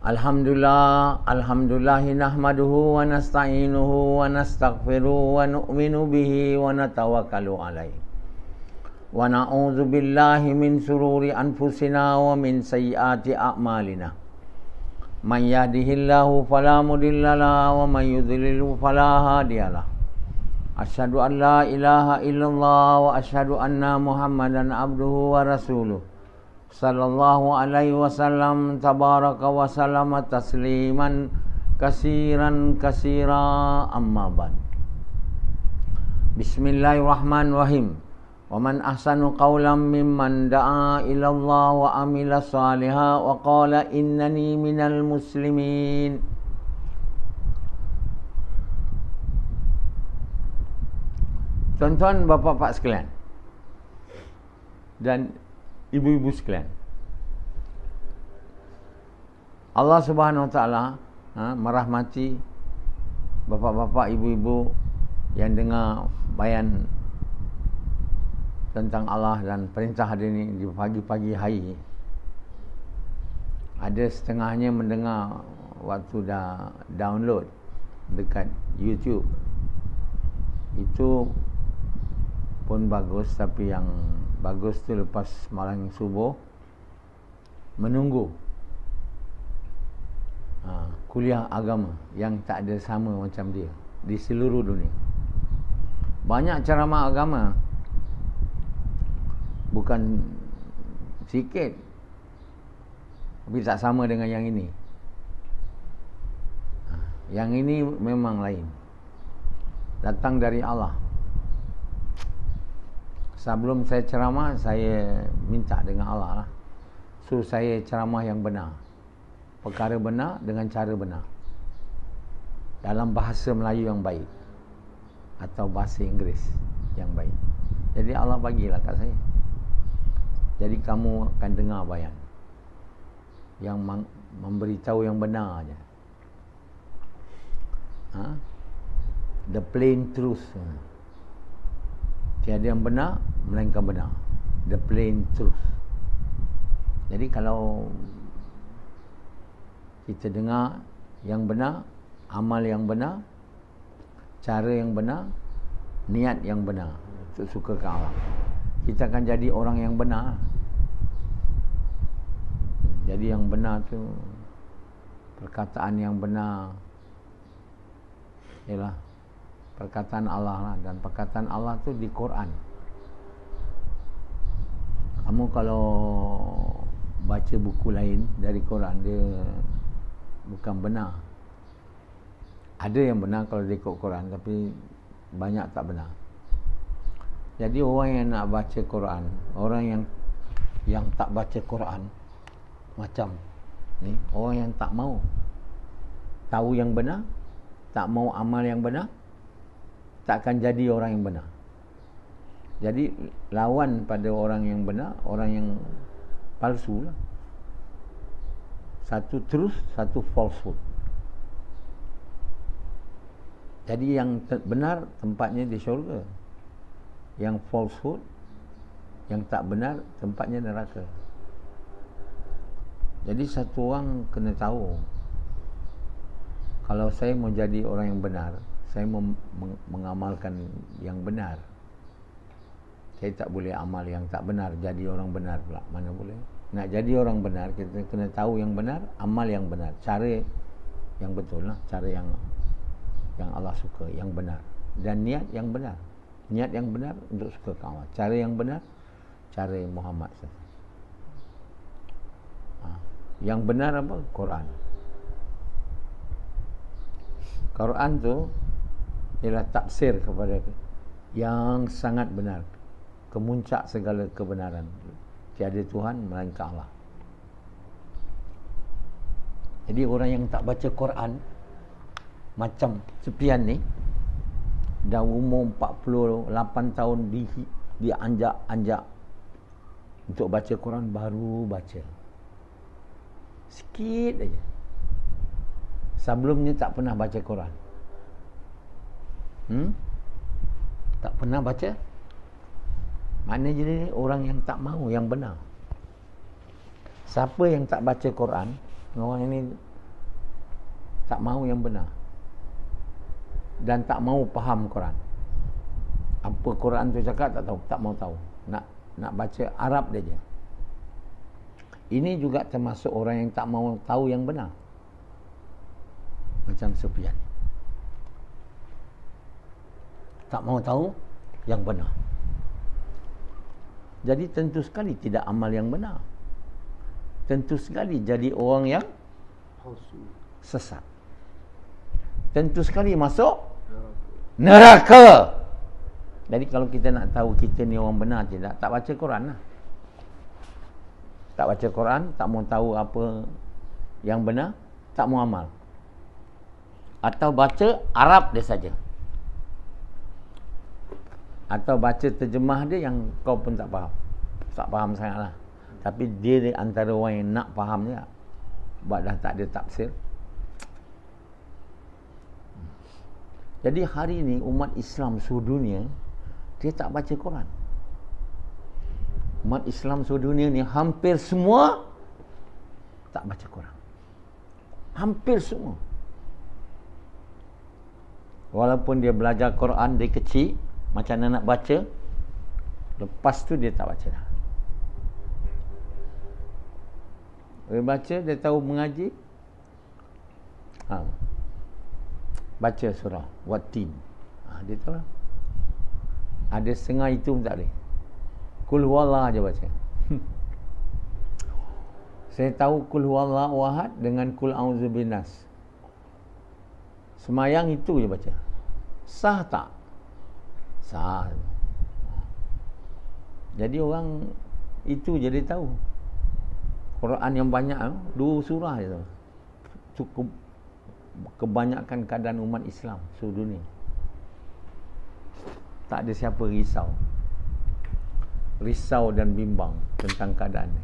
Alhamdulillahi nahmaduhu wa nasta'inuhu wa nastaghfiruhu wa nu'minu bihi wa natawakkalu alaihi. Wa na'udzu billahi min sururi anfusina wa min sayyiati a'malina. Man yahdihillahu fala mudilla lahu wa man yudlilhu fala hadiyalah. Asyhadu an la ilaha illallah wa asyhadu anna Muhammadan abduhu wa rasuluh. Sallallahu alaihi wasallam tabaraka wa sallama tasliman kasiran kasira amma ba'd. Bismillahirrahmanirrahim. Wa man ahsanu qawlan mimman da'a ila Allah wa amila salihan wa qala innani minal muslimin. Tuan-tuan, bapa-bapa sekalian dan ibu-ibu sekalian, Allah Subhanahu Wa Taala merahmati bapa-bapa, ibu-ibu yang dengar bayan tentang Allah dan perintah hari ini di pagi-pagi hari. Ada setengahnya mendengar waktu dah download dekat YouTube. Itu pun bagus, tapi yang bagus tu lepas malam subuh menunggu kuliah agama yang tak ada sama macam dia di seluruh dunia. Banyak ceramah agama, bukan sikit, tapi tak sama dengan yang ini. Yang ini memang lain, datang dari Allah. Sebelum saya ceramah, saya minta dengan Allah lah, suruh saya ceramah yang benar, perkara benar dengan cara benar, dalam bahasa Melayu yang baik atau bahasa Inggeris yang baik. Jadi Allah bagilah kat saya. Jadi kamu akan dengar bayan yang memberitahu yang benar aja. The plain truth. Tiada yang benar melainkan benar. The plain truth. Jadi kalau kita dengar yang benar, amal yang benar, cara yang benar, niat yang benar, untuk suka ke Allah, kita akan jadi orang yang benar. Jadi yang benar tu, perkataan yang benar ialah perkataan Allah lah. Dan perkataan Allah tu di Quran. Kamu kalau baca buku lain dari Quran, dia bukan benar. Ada yang benar kalau dia ikut Quran, tapi banyak tak benar. Jadi orang yang nak baca Quran, orang yang tak baca Quran macam ni, orang yang tak mau tahu yang benar, tak mau amal yang benar, tak akan jadi orang yang benar. Jadi lawan pada orang yang benar, orang yang palsu lah. Satu truth, satu falsehood. Jadi yang benar tempatnya di syurga, yang falsehood, yang tak benar tempatnya neraka. Jadi satu orang kena tahu, kalau saya mau jadi orang yang benar, saya mengamalkan yang benar. Saya tak boleh amal yang tak benar, jadi orang benar pula. Mana boleh. Nak jadi orang benar, kita kena tahu yang benar, amal yang benar, cara yang betul lah, cara yang Allah suka, yang benar. Dan niat yang benar. Niat yang benar untuk suka ke Allah. Cara yang benar, cara Muhammad SAW. Yang benar apa? Quran. Quran tu ialah tafsir kepada yang sangat benar, kemuncak segala kebenaran. Tiada Tuhan melainkan Allah. Jadi orang yang tak baca Quran, macam sepian ni, dah umur 48 tahun dia anjak-anjak untuk baca Quran, baru baca sikit aja. Sebelumnya tak pernah baca Quran. Tak pernah baca. Mana jadi orang yang tak mahu yang benar. Siapa yang tak baca Quran, orang ini Tak mahu yang benar. Dan tak mahu faham Quran. Apa Quran tu cakap tak tahu, tak mahu tahu. Nak baca Arab dia je. Ini juga termasuk orang yang tak mahu tahu yang benar. Macam Sufyan. Tak mahu tahu yang benar. Jadi tentu sekali tidak amal yang benar. Tentu sekali jadi orang yang sesat. Tentu sekali masuk neraka. Jadi kalau kita nak tahu kita ni orang benar tidak, tak baca Quran lah. Tak baca Quran, tak mau tahu apa yang benar, tak mau amal. Atau baca Arab dia saja. Atau baca terjemah dia yang kau pun tak faham. Tak faham sangat lah. Tapi dia antara orang yang nak faham je. Sebab dah tak ada tafsir. Jadi hari ni umat Islam seluruh dunia, dia tak baca Quran. Umat Islam seluruh dunia ni hampir semua tak baca Quran. Hampir semua. Walaupun dia belajar Quran dari kecil, macam mana nak baca, lepas tu dia tak baca dah. Dia baca, dia tahu mengaji, baca surah Wat-Tin, dia tahu lah. Ada setengah itu pun tak boleh. Kul huwallah je baca. Saya tahu kul huwallahu ahad dengan kul a'udzu binnas. Semayang itu je baca. Sah tak? Sah. Jadi orang itu je dia tahu. Quran yang banyak 2 surah je tu. Cukup kebanyakan keadaan umat Islam seluruh dunia. Tak ada siapa risau dan bimbang tentang keadaan ni.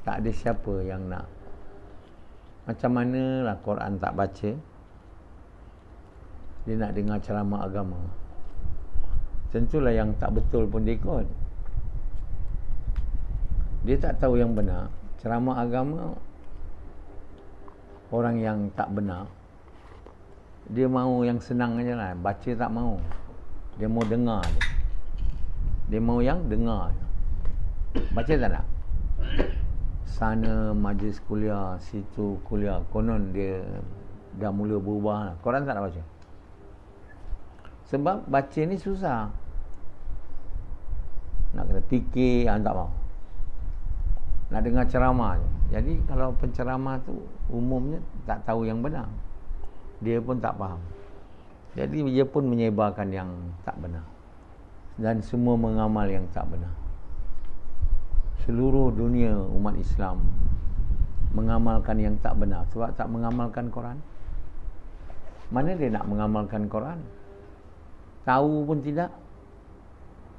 Tak ada siapa yang nak. Macam manalah Quran tak baca, dia nak dengar ceramah agama. Tentulah yang tak betul pun dia ikut. Dia tak tahu yang benar. Ceramah agama, orang yang tak benar, dia mahu yang senang aja lah. Baca tak mahu. Dia mau dengar je. Dia mahu yang dengar je. Baca tak nak? Sana majlis kuliah, situ kuliah. Konon dia dah mula berubah lah. Quran tak nak baca. Sebab baca ni susah. Nak kena fikir, tak mahu. Nak dengar ceramah je. Jadi kalau penceramah tu umumnya tak tahu yang benar, dia pun tak faham. Jadi dia pun menyebarkan yang tak benar. Dan semua mengamal yang tak benar. Seluruh dunia umat Islam mengamalkan yang tak benar. Sebab tak mengamalkan Quran. Mana dia nak mengamalkan Quran? Tahu pun tidak.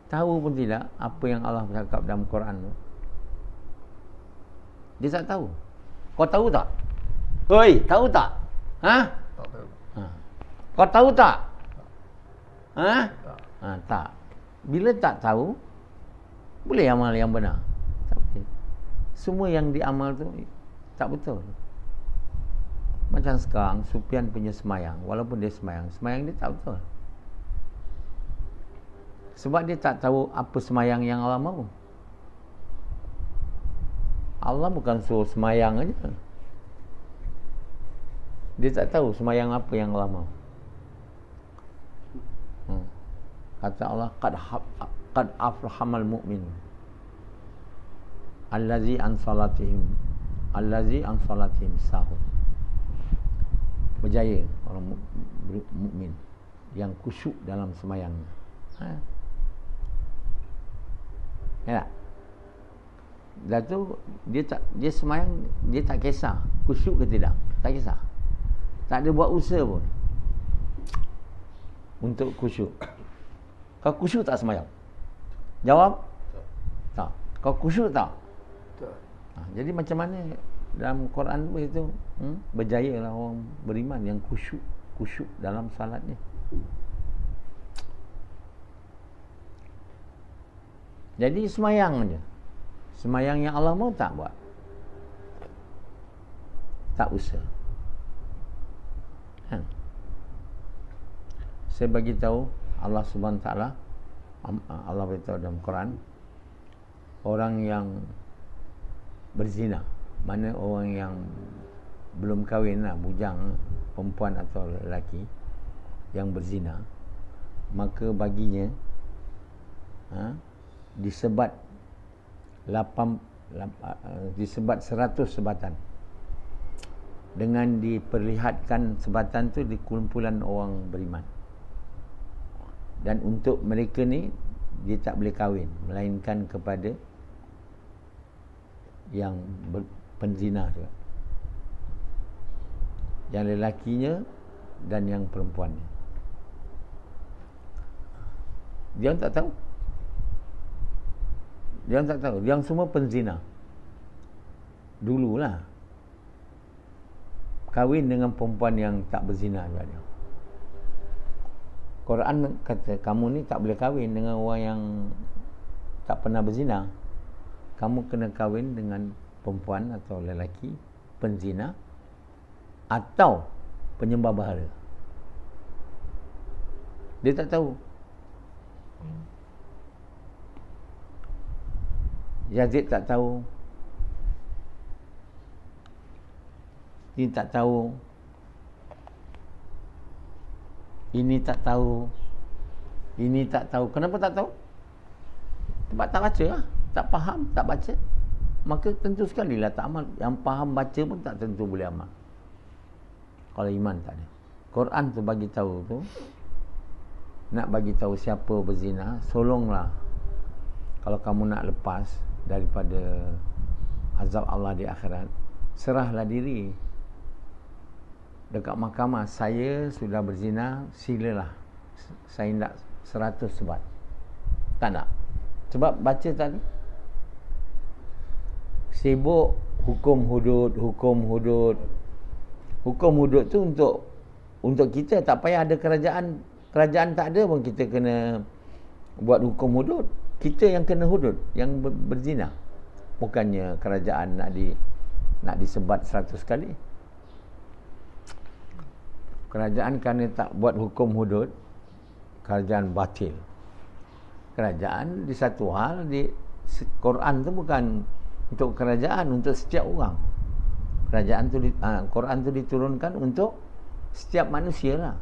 Tahu pun tidak apa yang Allah bercakap dalam Quran tu. Dia tak tahu. Kau tahu tak? Oi, tahu tak? Tak tahu. Kau tahu tak? Tak. Bila tak tahu, boleh amal yang benar? Tak boleh. Semua yang diamal tu tak betul. Macam sekarang Sufyan punya semayang, walaupun dia semayang dia tak betul. Sebab dia tak tahu apa semayang yang Allah mahu. Allah bukan suruh semayang aja. Dia tak tahu semayang apa yang Allah mahu. Kata Allah, qad aflahamal mu'min allazi an salatihim sahun. Berjaya orang mukmin yang khusyuk dalam semayangnya. Ya. Dah tu dia semayang, dia tak kisah khusyuk ke tidak, tak kisah. Tak ada buat usaha pun untuk khusyuk. Kau khusyuk tak semayang? Jawab? Tak. Kau khusyuk tak? Tak. Jadi macam mana dalam Quran itu berjayalah orang beriman yang khusyuk dalam salatnya. Jadi semayang je. Semayang yang Allah mahu tak buat. tak usah. Saya bagi tahu Allah Subhanahu Taala, Allah beritahu dalam Quran, orang yang berzina, mana orang yang belum kahwin lah, bujang, perempuan atau lelaki yang berzina, maka baginya disebat 100 sebatan, dengan diperlihatkan sebatan tu di kumpulan orang beriman. Dan untuk mereka ni, dia tak boleh kahwin melainkan kepada yang penzina juga, yang lelakinya dan yang perempuannya. Dia tak tahu. Dia tak tahu. Dia semua penzina. Dululah kahwin dengan perempuan yang tak berzina juga dia. Quran kata kamu ni tak boleh kahwin dengan orang yang tak pernah berzina. Kamu kena kahwin dengan perempuan atau lelaki penzina atau penyembah berhala. Dia tak tahu. Yazid tak tahu. Ini tak tahu. Ini tak tahu. Ini tak tahu. Kenapa tak tahu? Sebab tak baca lah. Tak faham, tak baca. Maka tentu sekali lah tak amal. Yang faham baca pun tak tentu boleh amal. Kalau iman tak ada. Quran tu bagi tahu tu, nak bagi tahu siapa berzina, tolonglah. Kalau kamu nak lepas daripada azab Allah di akhirat, serahlah diri dekat mahkamah. Saya sudah berzina, silalah. Saya nak 100 sebat. Tak nak. Sebab baca tadi sibuk hukum hudud. Hukum hudud tu untuk kita, tak payah ada kerajaan. Kerajaan tak ada pun kita kena buat hukum hudud. Kita yang kena hudud, yang berzina. Bukannya kerajaan nak disebat 100 kali. Kerajaan kerana tak buat hukum hudud, kerajaan batil. Kerajaan di satu hal, di Quran tu bukan untuk kerajaan, untuk setiap orang. Kerajaan tu Quran tu diturunkan untuk setiap manusia lah.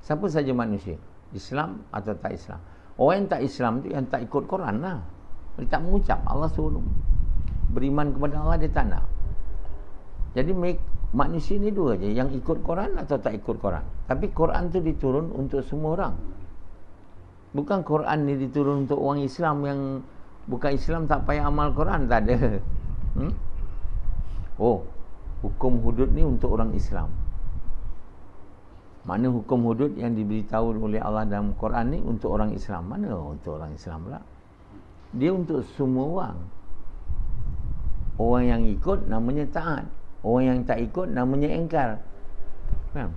Siapa saja manusia, Islam atau tak Islam. Orang yang tak Islam tu yang tak ikut Quran lah. Dia tak mengucap. Allah suruh beriman kepada Allah, dia tak nak. Jadi manusia ni dua je, yang ikut Quran atau tak ikut Quran. Tapi Quran tu diturun untuk semua orang. Bukan Quran ni diturun untuk orang Islam yang bukan Islam tak payah amal Quran, tak ada. Oh, hukum hudud ni untuk orang Islam. Mana hukum hudud yang diberitahu oleh Allah dalam Quran ni untuk orang Islam? Mana untuk orang Islam pula? Dia untuk semua orang. Orang yang ikut namanya taat. Orang yang tak ikut namanya engkar. Faham?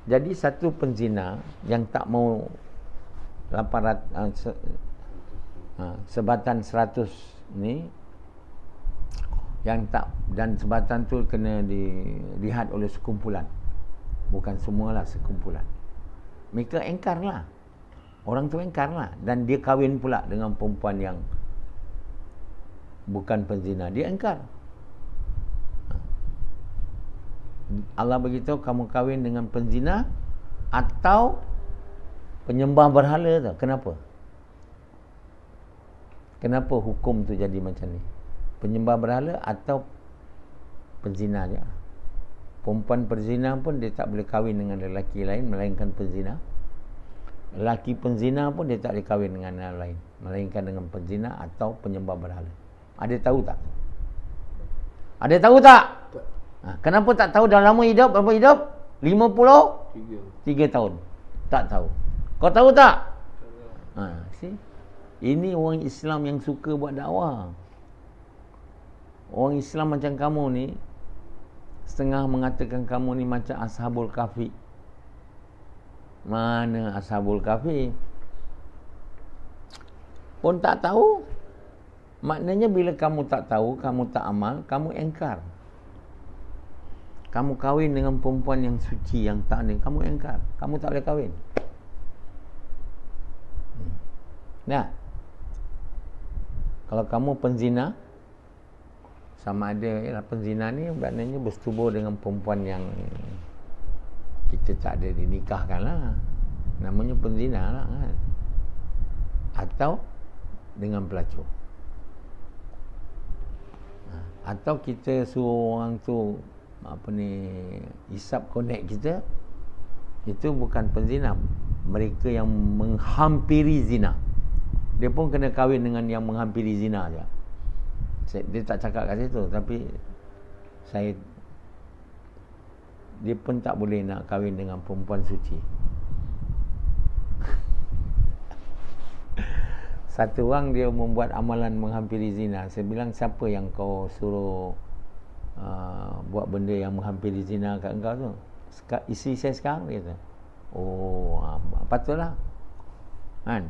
Jadi satu penzina yang tak mau sebatan 100 ni, yang tak, dan sebatan tu kena dilihat oleh sekumpulan, bukan semualah, sekumpulan. Mereka engkar lah. Orang tu engkar lah. Dan dia kahwin pula dengan perempuan yang bukan penzina. Dia engkar. Allah beritahu kamu kahwin dengan penzina atau penyembah berhala tu. Kenapa? Kenapa hukum tu jadi macam ni? Penyembah berhala atau penzina dia. Perempuan perzina pun dia tak boleh kahwin dengan lelaki lain melainkan penzina. Lelaki penzina pun dia tak boleh kahwin dengan yang lain melainkan dengan penzina atau penyembah berhala. Ada tahu tak? Ada tahu tak? Kenapa tak tahu? Dah lama hidup, berapa hidup? 53 tahun. Tak tahu. Kau tahu tak? See? Ini orang Islam yang suka buat dakwah. Orang Islam macam kamu ni, setengah mengatakan kamu ni macam Ashabul Kahfi. Mana Ashabul Kahfi? Pun tak tahu. Maknanya bila kamu tak tahu, kamu tak amal, kamu engkar. Kamu kahwin dengan perempuan yang suci, yang tak ni, kamu engkar, kamu tak boleh kahwin. Nah, kalau kamu penzina, sama ada ialah penzina ni maknanya bersetubuh dengan perempuan yang kita tak ada dinikahkan lah, namanya penzina lah kan. Atau dengan pelacur, atau kita suruh orang tu hisap konek kita, itu bukan penzina, mereka yang menghampiri zina. Dia pun kena kahwin dengan yang menghampiri zina je. Dia tak cakap kat situ, tapi dia pun tak boleh nak kahwin dengan perempuan suci. Satu orang dia membuat amalan menghampiri zina. Saya bilang, siapa yang kau suruh buat benda yang menghampiri zina kat engkau tu? Isteri saya sekarang, dia kata. Oh, patutlah kan?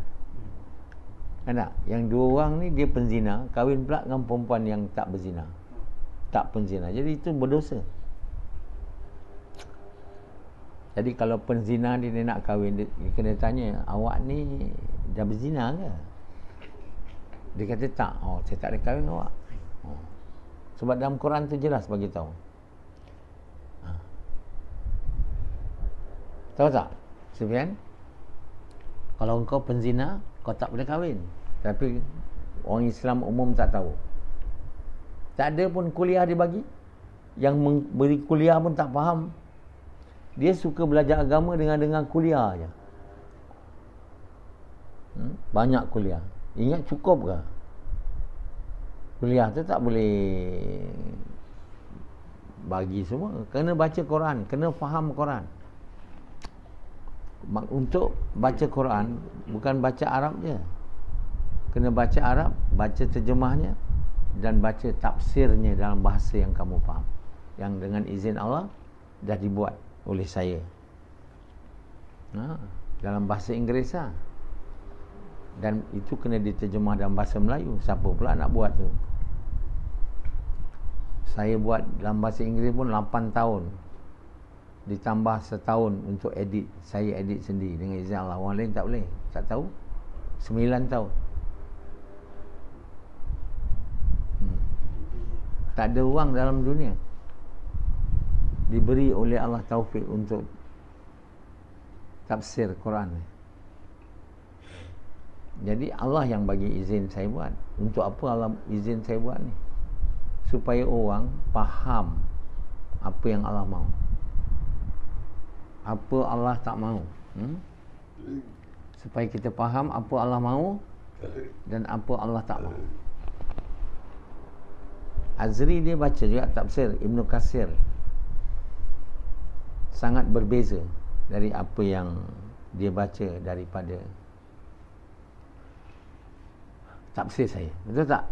Tak? Yang dua orang ni dia penzina, kahwin pula dengan perempuan yang tak berzina, tak penzina. Jadi itu berdosa. Jadi kalau penzina dia nak kahwin, dia kena tanya, awak ni dah berzina ke? Dia kata tak. Oh, saya tak ada kahwin dengan awak. Sebab dalam Quran tu jelas bagi tahu. Tahu tak, Sufyan? Kalau engkau penzina, kau tak boleh kahwin. Tapi orang Islam umum tak tahu. Tak ada pun kuliah dia bagi. Yang beri kuliah pun tak faham. Dia suka belajar agama dengan kuliah aja. Banyak kuliah. Ingat cukup ke? Kuliah tu tak boleh bagi semua. Kena baca Quran, kena faham Quran. Untuk baca Quran, bukan baca Arab je. Kena baca Arab, baca terjemahnya, dan baca tafsirnya dalam bahasa yang kamu faham. Yang dengan izin Allah dah dibuat oleh saya. Dalam bahasa Inggeris lah. Dan itu kena diterjemah dalam bahasa Melayu. Siapa pula nak buat tu? Saya buat dalam bahasa Inggeris pun 8 tahun. Ditambah setahun untuk edit. Saya edit sendiri dengan izin Allah. Orang lain tak boleh. Tak tahu? 9 tahun. Tak ada orang dalam dunia diberi oleh Allah taufik untuk tafsir Quran. Jadi Allah yang bagi izin saya buat. Untuk apa Allah izin saya buat ni? Supaya orang faham apa yang Allah mahu, apa Allah tak mahu. Supaya kita faham apa Allah mahu dan apa Allah tak mahu. Azri dia baca juga tafsir Ibnu Katsir. Sangat berbeza dari apa yang dia baca daripada tafsir saya. Betul tak?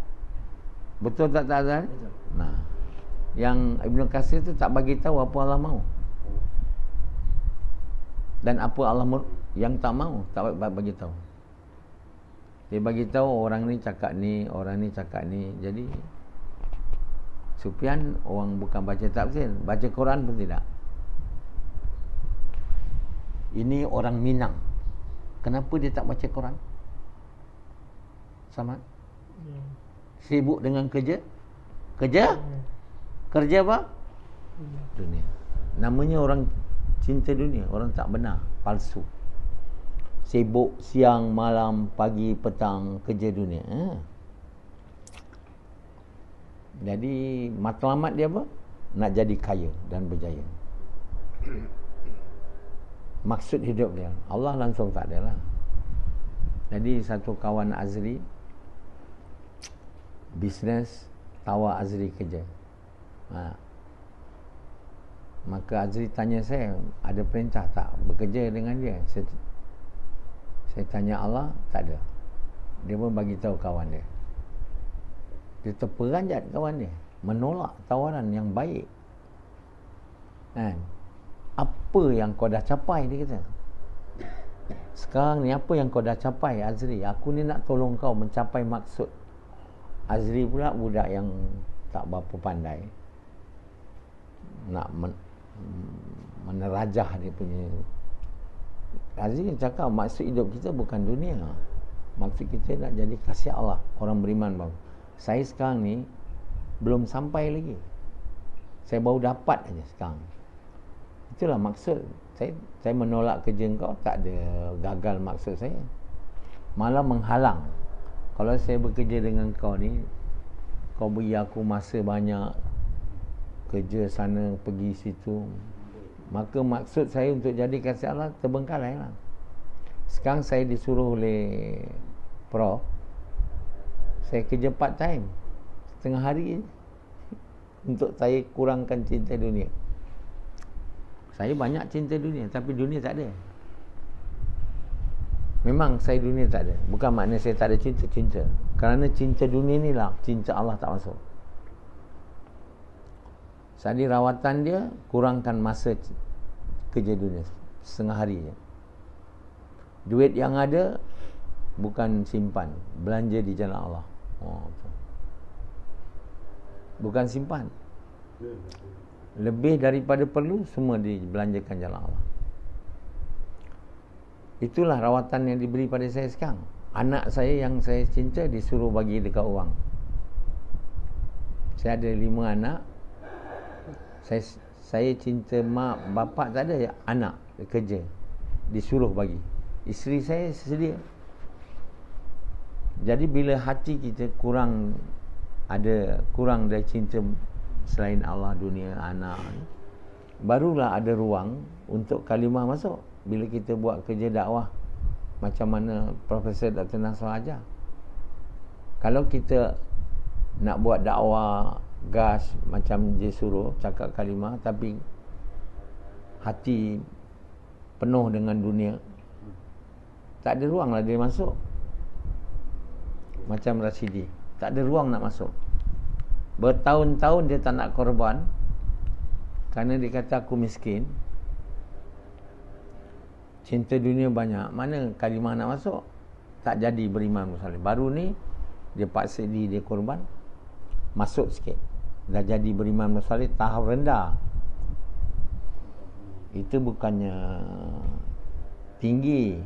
Betul tak Azhar? Nah, yang Ibnu Katsir tu tak bagi tahu apa Allah mahu. Dan apa Allah yang tak mahu, tak bagi tahu. Dia bagi tahu orang ni cakap ni, orang ni cakap ni. Jadi Sufyan orang bukan baca tafsir, baca Quran pun tidak. Ini orang Minang. Kenapa dia tak baca Quran? Sama? Sibuk dengan kerja? Kerja? Kerja apa? Dunia. Namanya orang cinta dunia, orang tak benar, palsu. Sibuk siang, malam, pagi, petang, kerja dunia. Jadi matlamat dia apa? Nak jadi kaya dan berjaya. Maksud hidup dia, Allah langsung tak ada lah. Jadi satu kawan Azri, bisnes, tawar Azri kerja. Maka Azri tanya saya, ada perintah tak bekerja dengan dia? Saya tanya Allah, tak ada. Dia pun bagi tahu kawan dia. Dia terperanjat kawan dia, menolak tawaran yang baik. Apa yang kau dah capai, dia kata. Sekarang ni apa yang kau dah capai, Azri? Aku ni nak tolong kau mencapai maksud. Azri pula budak yang tak berapa pandai. nak menerajah dia punya. Aziz cakap maksud hidup kita bukan dunia. Maksud kita nak jadi kasih Allah, orang beriman bang. Saya sekarang ni belum sampai lagi. Saya baru dapat aja sekarang. Itulah maksud. Saya menolak kerja kau tak ada gagal maksud saya. Malah menghalang. Kalau saya bekerja dengan kau ni, kau beri aku masa banyak, kerja sana, pergi situ, maka maksud saya untuk jadi kasih Allah terbengkalai lah. Sekarang saya disuruh oleh Prof, saya kerja part time setengah hari untuk saya kurangkan cinta dunia. Saya banyak cinta dunia, tapi dunia tak ada. Memang saya dunia tak ada. Bukan maknanya saya tak ada cinta. Kerana cinta dunia ni lah, cinta Allah tak masuk. Jadi rawatan dia kurangkan masa kerja dunia setengah hari je. Duit yang ada bukan simpan, belanja di jalan Allah. Bukan simpan. Lebih daripada perlu, semua dibelanjakan jalan Allah. Itulah rawatan yang diberi pada saya sekarang. Anak saya yang saya cinta disuruh bagi dekat orang. Saya ada 5 anak. Saya cinta mak, bapak tak ada, anak kerja disuruh bagi. Isteri saya sedia. Jadi bila hati kita kurang dari cinta selain Allah, dunia, anak, barulah ada ruang untuk kalimah masuk. Bila kita buat kerja dakwah macam mana Profesor Dr. Nasrah ajar. Kalau kita nak buat dakwah gas macam dia suruh cakap kalimah, tapi hati penuh dengan dunia, tak ada ruang lah dia masuk. Macam Rasidi, tak ada ruang nak masuk. Bertahun-tahun dia tak nak korban kerana dia kata aku miskin, cinta dunia banyak, mana kalimah nak masuk. Tak jadi beriman Muslim. Baru ni dia paksa diri dia korban, masuk sikit, dah jadi beriman Muslim, tahap rendah. Itu bukannya tinggi.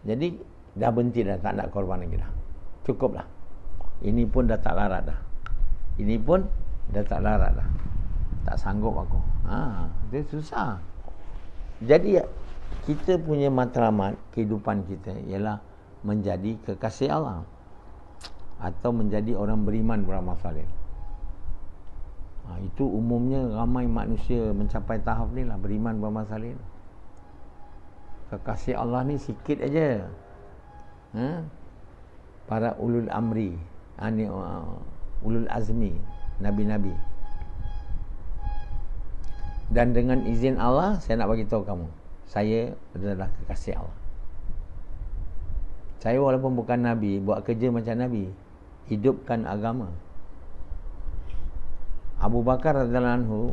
Jadi dah berhenti dah, tak nak korban lagi dah. Cukup lah. Ini pun dah tak larat dah. Ini pun dah tak larat dah. Tak sanggup aku. Itu susah. Jadi kita punya matlamat kehidupan kita ialah menjadi kekasih Allah atau menjadi orang beriman beramal saleh. Itu umumnya ramai manusia mencapai tahap ni lah, beriman beramal saleh. Kekasih Allah ni sikit aja. Para ulul amri, ulul azmi, nabi-nabi. Dan dengan izin Allah, saya nak bagi tahu kamu, saya adalah kekasih Allah. Saya walaupun bukan Nabi, buat kerja macam Nabi, hidupkan agama. Abu Bakar radhiyallahu anhu,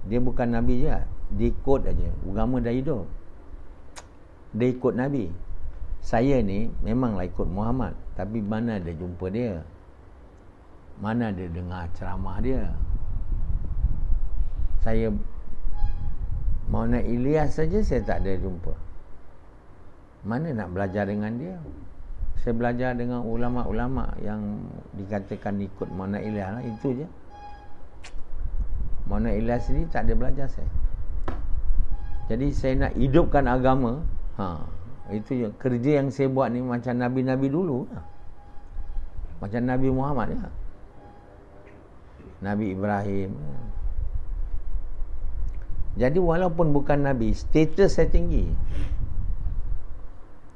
dia bukan Nabi je, dia ikut aja, agama dah hidup. Dia ikut Nabi. Saya ni memanglah ikut Muhammad, tapi mana ada jumpa dia, mana ada dengar ceramah dia. Saya Maulana Ilyas saja saya tak ada jumpa. Mana nak belajar dengan dia? Saya belajar dengan ulama-ulama yang dikatakan ikut Maulana Ilyas lah, itu je. Maulana Ilyas ni tak ada belajar saya. Jadi saya nak hidupkan agama. Itu je. Kerja yang saya buat ni macam Nabi-Nabi dulu lah. Macam Nabi Muhammad ya. Nabi Ibrahim. Jadi walaupun bukan Nabi, status saya tinggi.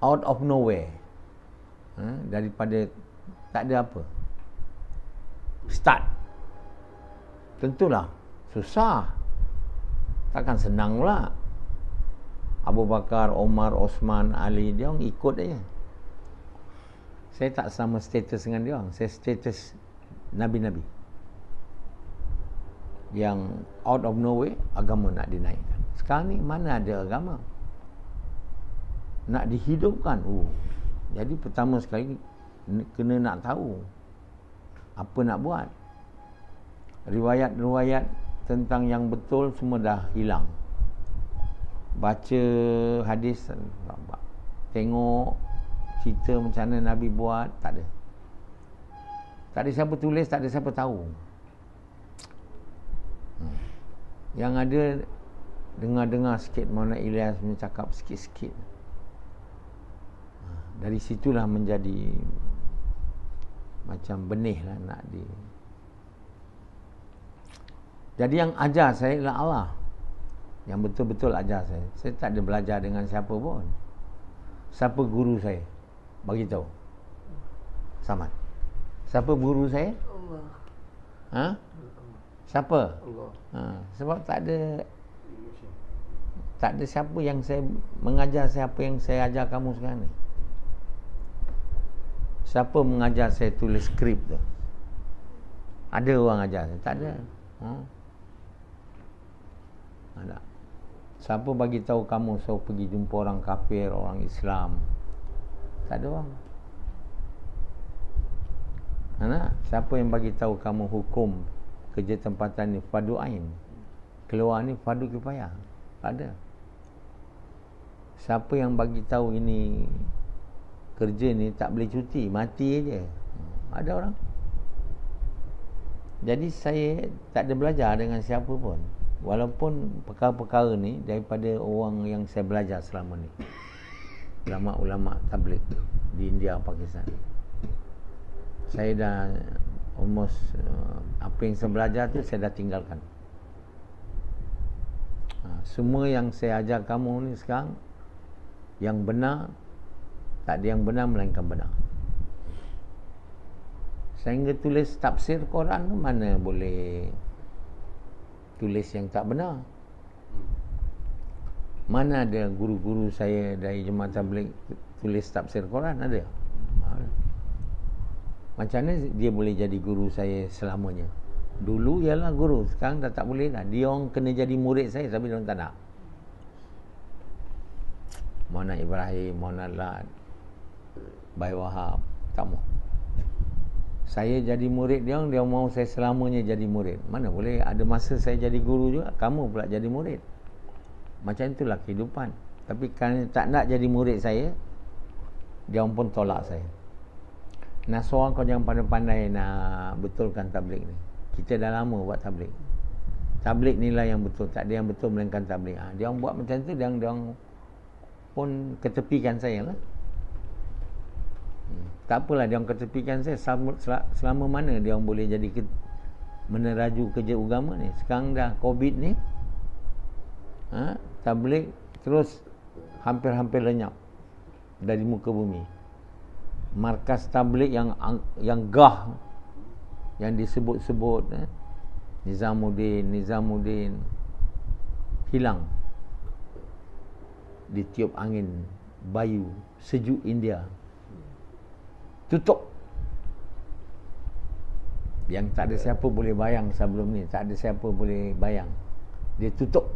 Out of nowhere. Daripada tak ada apa, start. Tentulah susah. Takkan senang pula. Abu Bakar, Omar, Osman, Ali, dia orang ikut aja. Saya tak sama status dengan dia orang. Saya status Nabi-Nabi yang out of nowhere agama nak dinaikkan. Sekarang ni mana ada agama nak dihidupkan. Jadi pertama sekali kena nak tahu apa nak buat. riwayat-riwayat tentang yang betul semua dah hilang. Baca hadis, tengok cerita macam mana Nabi buat, tak ada. Tak ada siapa tulis, tak ada siapa tahu. Yang ada dengar-dengar sikit Maulana Ilyas punya cakap sikit-sikit. Dari situlah menjadi macam benih lah nak di. Jadi yang ajar saya ialah Allah. Yang betul-betul ajar saya. Saya tak ada belajar dengan siapa pun. Siapa guru saya? Bagi tahu. Samad. Siapa guru saya? Allah. Ha? Siapa? Allah. Sebab tak ada siapa yang saya mengajar siapa yang saya ajar kamu sekarang ni. Siapa mengajar saya tulis skrip tu? Ada orang ajar saya? Tak ada. Ada. Siapa bagi tahu kamu suruh pergi jumpa orang kafir, orang Islam? Tak ada orang. Siapa yang bagi tahu kamu hukum kerja tempatan ni fardu ain? Keluar ni fardu kifayah? Tak ada. Siapa yang bagi tahu ini kerja ni tak boleh cuti, mati aja? Ada orang. Jadi saya tak ada belajar dengan siapa pun. Walaupun perkara-perkara ni daripada orang yang saya belajar selama ni, ulama-ulama tabligh di India, Pakistan. Saya dah almost apa yang saya belajar tu saya dah tinggalkan. Semua yang saya ajar kamu ni sekarang yang benar, tak ada yang benar melainkan benar. Sehingga tulis tafsir Quran tu mana boleh tulis yang tak benar. Mana ada guru-guru saya dari Jemaah Tabligh tulis tafsir Quran? Ada? Macam mana dia boleh jadi guru saya selamanya? Dulu ialah guru, sekarang dah tak boleh dah. Dia orang kena jadi murid saya tapi dia orang tak nak. Maulana Ibrahim, Maulana Lad, Bayi Wahab, tak mau. Saya jadi murid dia orang, dia mau saya selamanya jadi murid. Mana boleh, ada masa saya jadi guru juga, kamu pula jadi murid. Macam itulah kehidupan. Tapi kerana tak nak jadi murid saya, dia orang pun tolak saya. Nak seorang kau jangan pandai-pandai nak betulkan tabligh ni. Kita dah lama buat tabligh. Tabligh ni lah yang betul, tak ada yang betul melainkan tabligh. Dia orang buat macam tu, dia orang pun ketepikan saya lah. Tak apalah dia orang ketepikan saya. Selama mana dia orang boleh jadi meneraju kerja agama ni. Sekarang dah COVID ni, tabligh terus hampir-hampir lenyap dari muka bumi. Markas tabligh yang gah, yang disebut-sebut Nizamuddin hilang ditiup angin Bayu sejuk India. Tutup. Yang tak ada siapa boleh bayang sebelum ni, tak ada siapa boleh bayang. Dia tutup.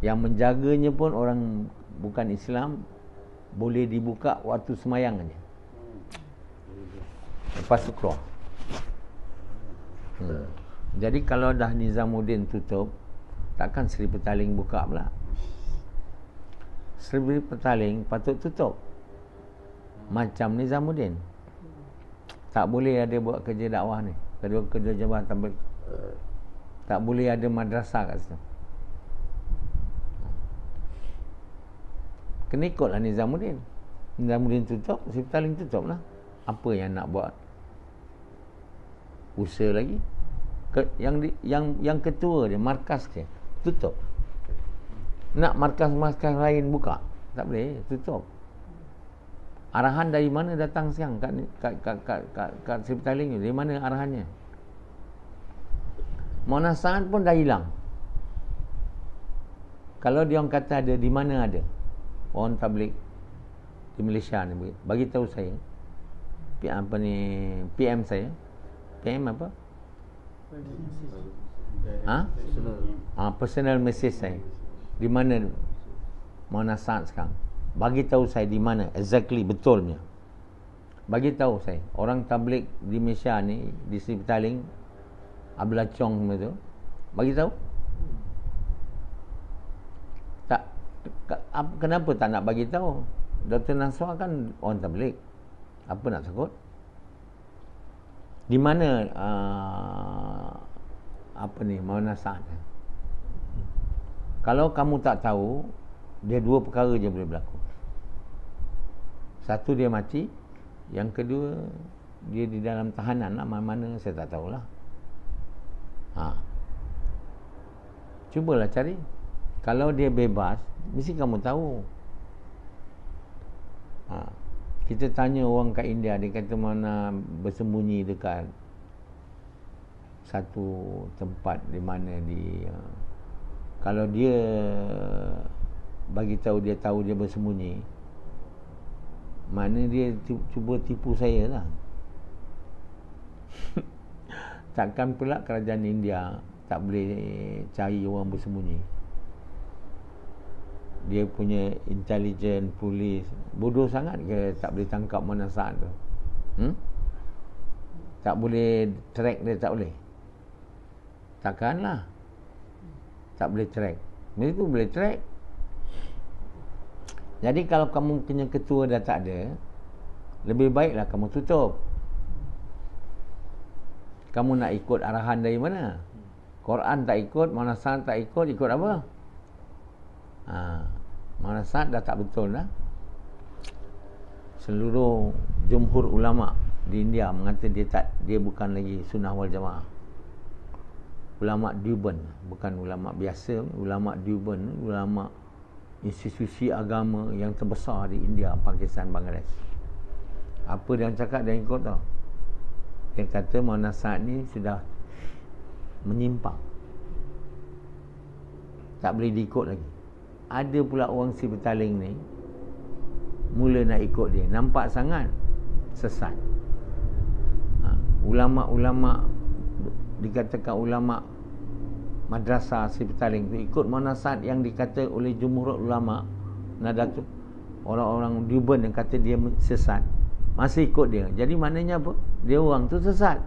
Yang menjaganya pun orang bukan Islam, boleh dibuka waktu semayang aja. Lepas tu keluar. Jadi kalau dah Nizamuddin tutup, takkan Sri Petaling buka pula. Sri Petaling patut tutup. Macam Nizamuddin. Tak boleh ada buat kerja dakwah ni. Kerja Jemaah Tabligh. Tak boleh ada madrasah kat situ. Kena ikutlah Nizamuddin. Nizamuddin tutup, Sri Petaling tutup lah. Apa yang nak buat? Usaha lagi. Yang ketua dia, markas dia, tutup. Nak markas-markas lain buka? Tak boleh, tutup. Arahan dari mana datang siang kat Sri Petaling ni? Dari mana arahannya? Monasaan pun dah hilang. Kalau dia orang kata ada, di mana ada orang tabligh di Malaysia ni, bagi tahu saya. PM saya. PM apa? Personal message saya. Di mana Monasaan sekarang? Bagi tahu saya di mana exactly betulnya. Bagi tahu saya, orang tabligh di Malaysia ni, di Sri Petaling, Ablacong semua tu, bagi tahu. Tak, kenapa tak nak bagi tahu? Dr. Nasrah kan orang tabligh. Apa nak takut? Di mana Maulana Sa'ad? Kalau kamu tak tahu, dia dua perkara je boleh berlaku. Satu, dia mati. Yang kedua, dia di dalam tahanan lah. Mana-mana saya tak tahulah. Cubalah cari. Kalau dia bebas, mesti kamu tahu. Kita tanya orang kat India, dia kata mana bersembunyi dekat satu tempat di mana kalau dia bagi tahu dia tahu dia bersembunyi, mana dia cuba tipu saya lah. Takkan pula kerajaan India tak boleh cari orang bersembunyi. Dia punya intelijen, polis bodoh sangat ke tak boleh tangkap Maulana Sa'ad tu? Tak boleh track dia, tak boleh. Takkanlah tak boleh track. Mereka tu boleh track. Jadi kalau kamu punya ketua dah tak ada, lebih baiklah kamu tutup. Kamu nak ikut arahan dari mana? Quran tak ikut, Maulana Sa'ad tak ikut, ikut apa? Maulana Sa'ad dah tak betul dah. Seluruh jumhur ulama di India mengata dia bukan lagi sunnah wal jamaah. Ulama Deoband, bukan ulama biasa, ulama Deoband, ulama institusi agama yang terbesar di India, Pakistan, Bangladesh. Apa dia cakap, dia ikut tau. Dia kata Maulana Sa'ad ni sudah menyimpang, tak boleh diikut lagi. Ada pula orang si Petaling ni mula nak ikut dia, nampak sangat sesat. Ulama-ulama, dikatakan ulama madrasah si Petaling tu ikut Maulana Sa'ad yang dikata oleh jumhur ulama Nadatul, orang-orang Deoband yang kata dia sesat, masih ikut dia. Jadi maknanya apa? Dia orang tu sesat.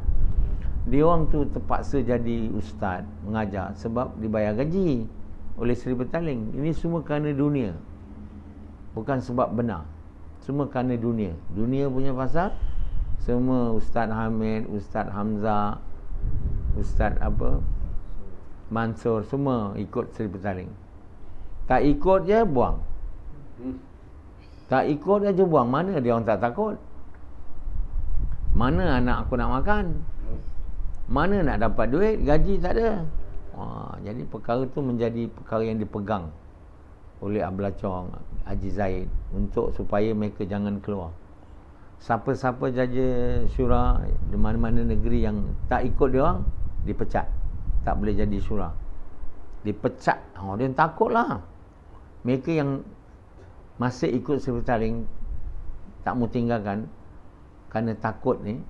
Dia orang tu terpaksa jadi ustaz mengajar sebab dibayar gaji oleh Sri Petaling. Ini semua kerana dunia, bukan sebab benar. Semua kerana dunia. Dunia punya pasal. Semua Ustaz Hamid, Ustaz Hamzah, Ustaz Mansur, semua ikut Sri Petaling. Tak ikut je buang. Tak ikut je buang. Mana dia orang tak takut? Mana anak aku nak makan? Mana nak dapat duit? Gaji tak ada. Jadi perkara tu menjadi perkara yang dipegang oleh Ablacong, Haji Zaid, untuk supaya mereka jangan keluar. Siapa-siapa jaja syura di mana-mana negeri yang tak ikut dia orang, dipecat. Tak boleh jadi syura, dipecat. Dia takutlah. Mereka yang masih ikut Sri Petaling tak mau tinggalkan kerana takut ni.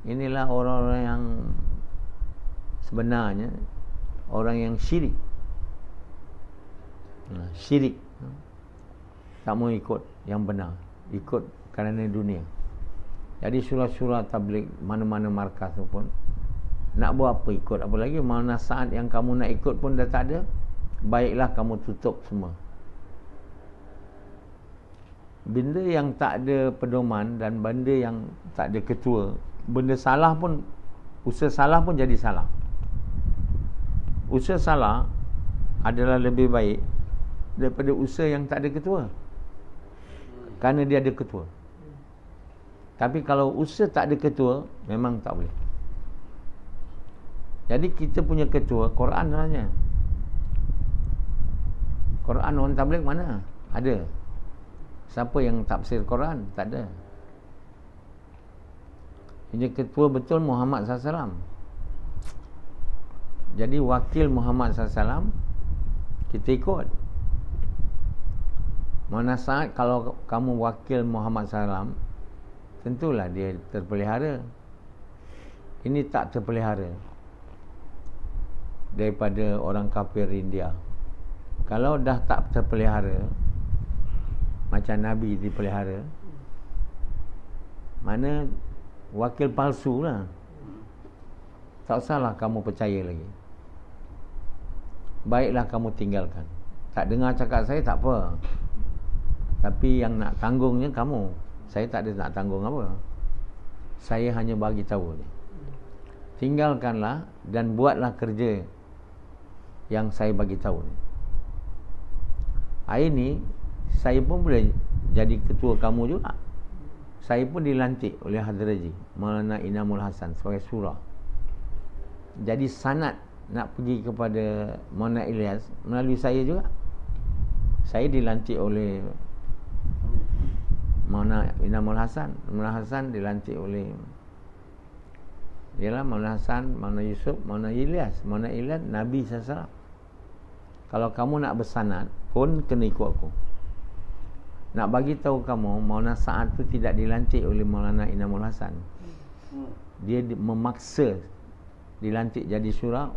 Inilah orang-orang yang sebenarnya orang yang syirik. Syirik. Tak mau ikut yang benar, ikut kerana dunia. Jadi syura-syura tabligh mana-mana markas tu pun nak buat apa ikut, apa lagi Maulana Sa'ad yang kamu nak ikut pun dah tak ada. Baiklah kamu tutup semua. Benda yang tak ada pedoman dan benda yang tak ada ketua, benda salah pun, usaha salah pun jadi salah. Usaha salah adalah lebih baik daripada usaha yang tak ada ketua, kerana dia ada ketua. Tapi kalau usaha tak ada ketua, memang tak boleh. Jadi kita punya ketua Quran sebenarnya. Quran orang tabligh mana ada? Siapa yang tafsir Quran? Tak ada. Jadi ketua betul Muhammad SAW. Jadi wakil Muhammad SAW kita ikut. Maulana Sa'ad, kalau kamu wakil Muhammad SAW, tentulah dia terpelihara. Ini tak terpelihara daripada orang kafir India. Kalau dah tak terpelihara macam Nabi dipelihara, mana wakil palsu lah. tak usahlah kamu percaya lagi. Baiklah kamu tinggalkan. Tak dengar cakap saya tak apa. Tapi yang nak tanggungnya kamu. Saya tak ada nak tanggung apa. Saya hanya bagi tahu je. Tinggalkanlah dan buatlah kerja yang saya bagi tahu ni. Hari ni saya pun boleh jadi ketua kamu juga. Saya pun dilantik oleh Hadraji Maulana Inamul Hasan sebagai surah. Jadi sanad nak pergi kepada Maulana Ilyas melalui saya juga. Saya dilantik oleh Maulana Inamul Hasan. Maulana Hasan dilantik oleh ialah Maulana Hasan, Maulana Yusuf, Maulana Ilyas. Maulana Ilyas Nabi SAW. Kalau kamu nak bersanad pun kena ikut aku. Nak bagi tahu kamu, Maulana Sa'ad tu tidak dilantik oleh Maulana Inamul Hasan. Dia memaksa dilantik jadi syura.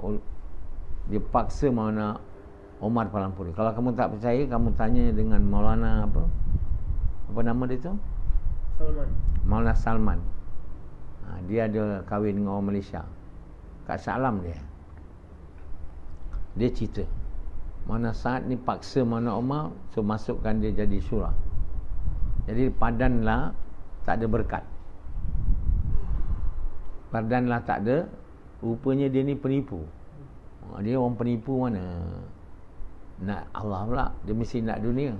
Dia paksa Maulana Omar Palampuri. Kalau kamu tak percaya, kamu tanya dengan Maulana apa nama dia tu? Salman. Maulana Salman. Dia ada kahwin dengan orang Malaysia. Kat Salam dia. Dia cerita Maulana Sa'ad ni paksa Maulana Omar, so masukkan dia jadi syura. Jadi padanlah tak ada berkat. Padanlah tak ada. Rupanya dia ni penipu. Dia orang penipu mana? Nak Allah pula. Dia mesti nak dunia.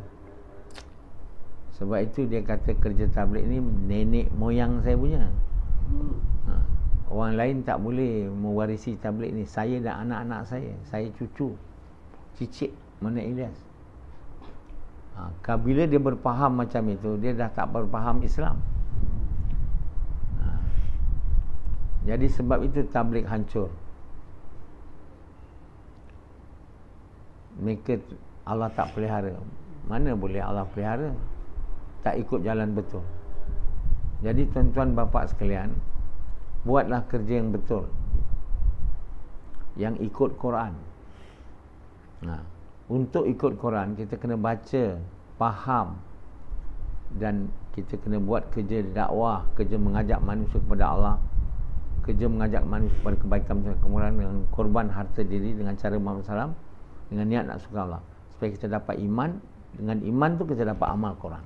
Sebab itu dia kata kerja tabligh ni nenek moyang saya punya. Orang lain tak boleh mewarisi tabligh ni. Saya dan anak-anak saya. Saya cucu cicit mana Ilyas. Bila dia berfaham macam itu, dia dah tak berfaham Islam. Jadi sebab itu tabligh hancur. Mereka Allah tak pelihara. Mana boleh Allah pelihara? Tak ikut jalan betul. Jadi tuan-tuan bapa sekalian, buatlah kerja yang betul, yang ikut Quran. Untuk ikut Quran, kita kena baca, faham, dan kita kena buat kerja dakwah, kerja mengajak manusia kepada Allah, kerja mengajak manusia kepada kebaikan dan kemurahan dengan korban harta diri dengan cara Muhammad SAW, dengan niat nak suka Allah, supaya kita dapat iman. Dengan iman tu kita dapat amal Quran.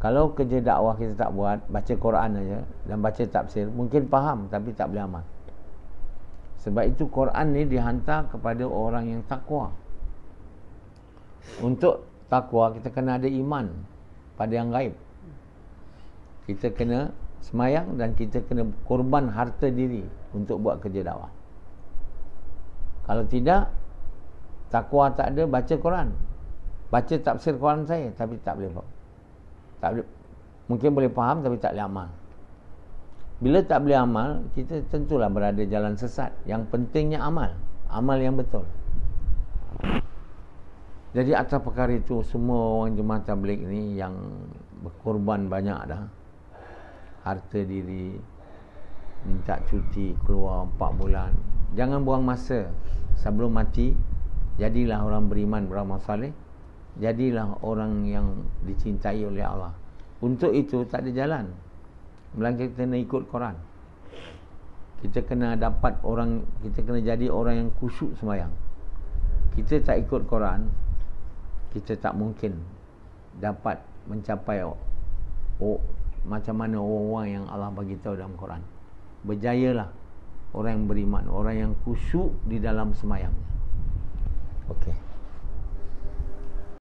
Kalau kerja dakwah kita tak buat, baca Quran aja dan baca tafsir, mungkin faham tapi tak boleh amal. Sebab itu Quran ni dihantar kepada orang yang takwa. Untuk takwa kita kena ada iman pada yang gaib. Kita kena semayang dan kita kena korban harta diri untuk buat kerja dakwah. Kalau tidak, takwa tak ada, baca Quran, baca tafsir Quran saya, tapi tak boleh mungkin boleh faham tapi tak boleh amal. Bila tak boleh amal, kita tentulah berada jalan sesat. Yang pentingnya amal yang betul. Jadi atas perkara itu, semua orang jemaah tabligh ni yang berkorban banyak dah. Harta diri, minta cuti, keluar 4 bulan. Jangan buang masa. Sebelum mati, jadilah orang beriman, beramal saleh. Jadilah orang yang dicintai oleh Allah. Untuk itu tak ada jalan, melainkan kita kena ikut Quran. Kita kena dapat orang, kita kena jadi orang yang khusyuk sembahyang. Kita tak ikut Quran, kita tak mungkin dapat mencapai macam mana orang-orang yang Allah bagi tahu dalam Quran. Berjayalah orang yang beriman, orang yang khusyuk di dalam sembahyang. Okey.